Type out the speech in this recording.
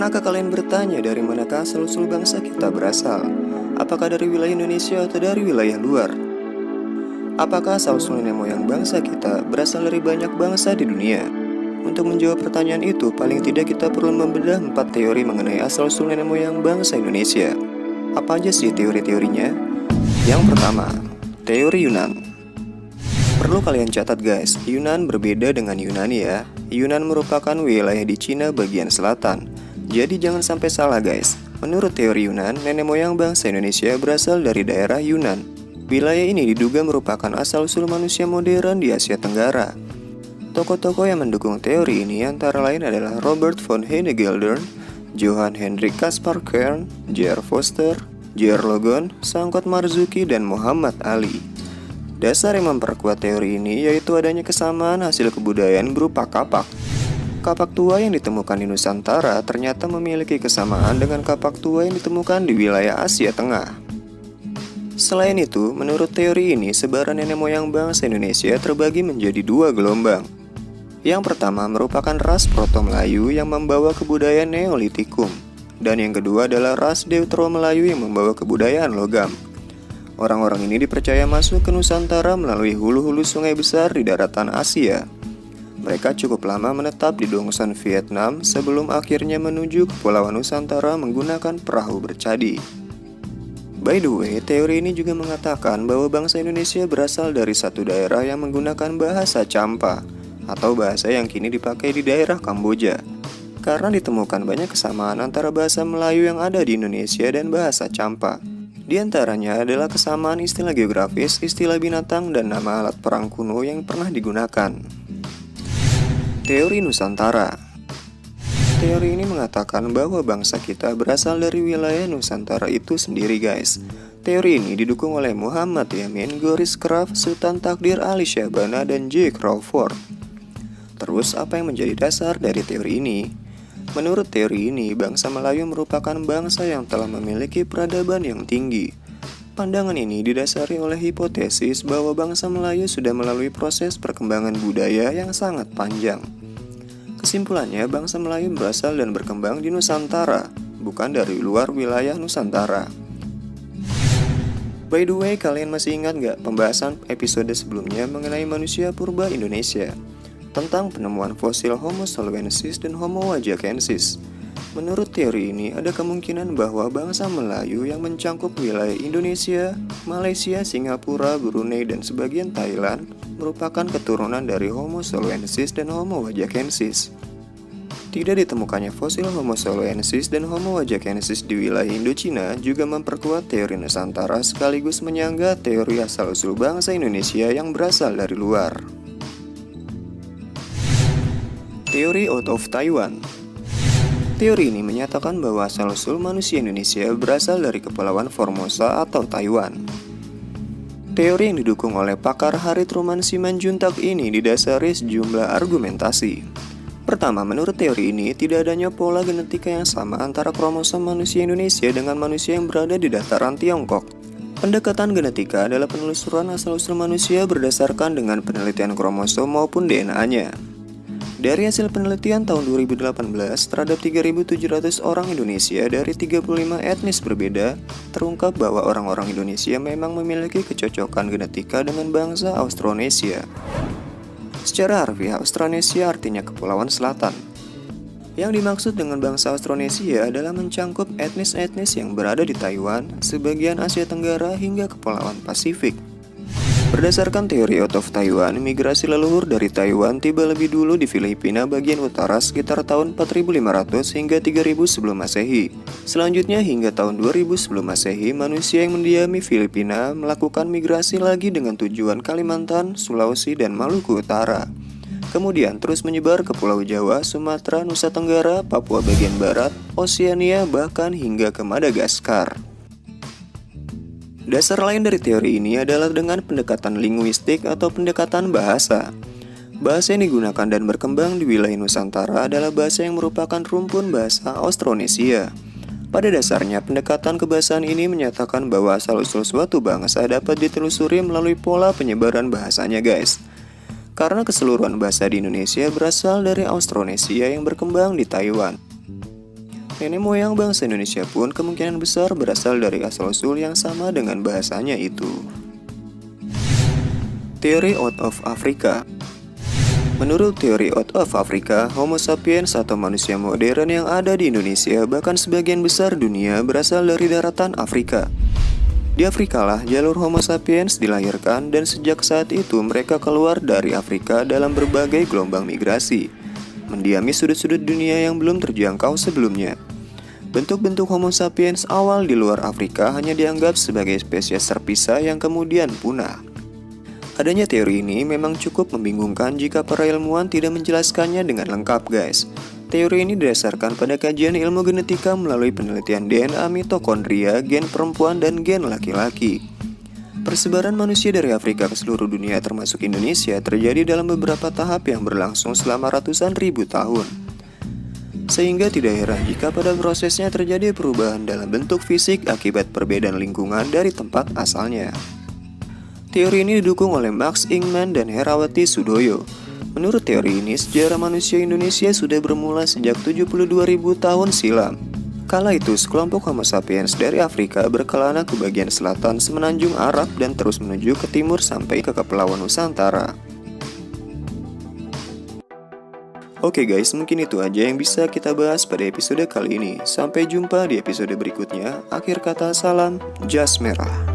Pernahkah kalian bertanya dari manakah asal-usul bangsa kita berasal? Apakah dari wilayah Indonesia atau dari wilayah luar? Apakah asal-usul nenek moyang bangsa kita berasal dari banyak bangsa di dunia? Untuk menjawab pertanyaan itu, paling tidak kita perlu membedah 4 teori mengenai asal-usul nenek moyang bangsa Indonesia. Apa aja sih teori-teorinya? Yang pertama, teori Yunan. Perlu kalian catat guys, Yunan berbeda dengan Yunani ya. Yunan merupakan wilayah di Cina bagian selatan. Jadi jangan sampai salah guys. Menurut teori Yunan, nenek moyang bangsa Indonesia berasal dari daerah Yunan. Wilayah ini diduga merupakan asal-usul manusia modern di Asia Tenggara. Tokoh-tokoh yang mendukung teori ini antara lain adalah Robert von Hennegelder, Johann Hendrik Caspar Kern, J.R. Foster, J.R. Logan, Sangkot Marzuki, dan Muhammad Ali. Dasar yang memperkuat teori ini yaitu adanya kesamaan hasil kebudayaan berupa kapak. Kapak tua yang ditemukan di Nusantara ternyata memiliki kesamaan dengan kapak tua yang ditemukan di wilayah Asia Tengah. Selain itu, menurut teori ini, sebaran nenek moyang bangsa Indonesia terbagi menjadi 2 gelombang. Yang pertama merupakan ras Proto-Melayu yang membawa kebudayaan Neolitikum, dan yang kedua adalah ras Deutero-Melayu yang membawa kebudayaan logam. Orang-orang ini dipercaya masuk ke Nusantara melalui hulu-hulu sungai besar di daratan Asia. Mereka cukup lama menetap di Dongson, Vietnam sebelum akhirnya menuju Kepulauan Nusantara menggunakan perahu bercadi. By the way, teori ini juga mengatakan bahwa bangsa Indonesia berasal dari satu daerah yang menggunakan bahasa Champa, atau bahasa yang kini dipakai di daerah Kamboja. Karena ditemukan banyak kesamaan antara bahasa Melayu yang ada di Indonesia dan bahasa Champa. Di antaranya adalah kesamaan istilah geografis, istilah binatang, dan nama alat perang kuno yang pernah digunakan. Teori Nusantara. Teori ini mengatakan bahwa bangsa kita berasal dari wilayah Nusantara itu sendiri guys. Teori ini didukung oleh Muhammad Yamin, Goris Kraf, Sultan Takdir Ali Syahbana, dan J. Crawford. Terus apa yang menjadi dasar dari teori ini? Menurut teori ini, bangsa Melayu merupakan bangsa yang telah memiliki peradaban yang tinggi. Pandangan ini didasari oleh hipotesis bahwa bangsa Melayu sudah melalui proses perkembangan budaya yang sangat panjang. Kesimpulannya, bangsa Melayu berasal dan berkembang di Nusantara, bukan dari luar wilayah Nusantara. By the way, kalian masih ingat gak pembahasan episode sebelumnya mengenai manusia purba Indonesia? Tentang penemuan fosil Homo soloensis dan Homo wajakensis. Menurut teori ini, ada kemungkinan bahwa bangsa Melayu yang mencangkup wilayah Indonesia, Malaysia, Singapura, Brunei, dan sebagian Thailand merupakan keturunan dari Homo soloensis dan Homo wajakensis. Tidak ditemukannya fosil Homo soloensis dan Homo wajakensis di wilayah Indochina juga memperkuat teori Nusantara sekaligus menyangga teori asal-usul bangsa Indonesia yang berasal dari luar. Teori out of Taiwan. Teori ini menyatakan bahwa asal-usul manusia Indonesia berasal dari Kepulauan Formosa atau Taiwan. Teori yang didukung oleh pakar Harith Ruman Simanjuntak ini didasari sejumlah argumentasi. Pertama, menurut teori ini tidak adanya pola genetika yang sama antara kromosom manusia Indonesia dengan manusia yang berada di dataran Tiongkok. Pendekatan genetika adalah penelusuran asal-usul manusia berdasarkan dengan penelitian kromosom maupun DNA-nya. Dari hasil penelitian tahun 2018 terhadap 3.700 orang Indonesia dari 35 etnis berbeda, terungkap bahwa orang-orang Indonesia memang memiliki kecocokan genetika dengan bangsa Austronesia. Secara harfiah, Austronesia artinya Kepulauan Selatan. Yang dimaksud dengan bangsa Austronesia adalah mencangkup etnis-etnis yang berada di Taiwan, sebagian Asia Tenggara hingga Kepulauan Pasifik. Berdasarkan teori out of Taiwan, migrasi leluhur dari Taiwan tiba lebih dulu di Filipina bagian utara sekitar tahun 4500 hingga 3000 sebelum Masehi. Selanjutnya hingga tahun 2000 sebelum Masehi, manusia yang mendiami Filipina melakukan migrasi lagi dengan tujuan Kalimantan, Sulawesi, dan Maluku Utara. Kemudian terus menyebar ke Pulau Jawa, Sumatera, Nusa Tenggara, Papua bagian barat, Oseania, bahkan hingga ke Madagaskar. Dasar lain dari teori ini adalah dengan pendekatan linguistik atau pendekatan bahasa. Bahasa yang digunakan dan berkembang di wilayah Nusantara adalah bahasa yang merupakan rumpun bahasa Austronesia. Pada dasarnya, pendekatan kebahasaan ini menyatakan bahwa asal-usul suatu bangsa dapat ditelusuri melalui pola penyebaran bahasanya guys. Karena keseluruhan bahasa di Indonesia berasal dari Austronesia yang berkembang di Taiwan. Nenek moyang bangsa Indonesia pun kemungkinan besar berasal dari asal-usul yang sama dengan bahasanya itu. Teori out of Africa. Menurut teori out of Africa, Homo sapiens atau manusia modern yang ada di Indonesia bahkan sebagian besar dunia berasal dari daratan Afrika. Di Afrika lah jalur Homo sapiens dilahirkan dan sejak saat itu mereka keluar dari Afrika dalam berbagai gelombang migrasi, mendiami sudut-sudut dunia yang belum terjangkau sebelumnya. Bentuk-bentuk Homo sapiens awal di luar Afrika hanya dianggap sebagai spesies terpisah yang kemudian punah. Adanya teori ini memang cukup membingungkan jika para ilmuwan tidak menjelaskannya dengan lengkap, guys. Teori ini didasarkan pada kajian ilmu genetika melalui penelitian DNA mitokondria, gen perempuan, dan gen laki-laki. Persebaran manusia dari Afrika ke seluruh dunia termasuk Indonesia terjadi dalam beberapa tahap yang berlangsung selama ratusan ribu tahun. Sehingga tidak heran jika pada prosesnya terjadi perubahan dalam bentuk fisik akibat perbedaan lingkungan dari tempat asalnya. Teori ini didukung oleh Max Ingman dan Herawati Sudoyo. Menurut teori ini, sejarah manusia Indonesia sudah bermula sejak 72.000 tahun silam. Kala itu, sekelompok Homo sapiens dari Afrika berkelana ke bagian selatan semenanjung Arab dan terus menuju ke timur sampai ke Kepulauan Nusantara. Oke guys, mungkin itu aja yang bisa kita bahas pada episode kali ini. Sampai jumpa di episode berikutnya. Akhir kata, salam jas merah.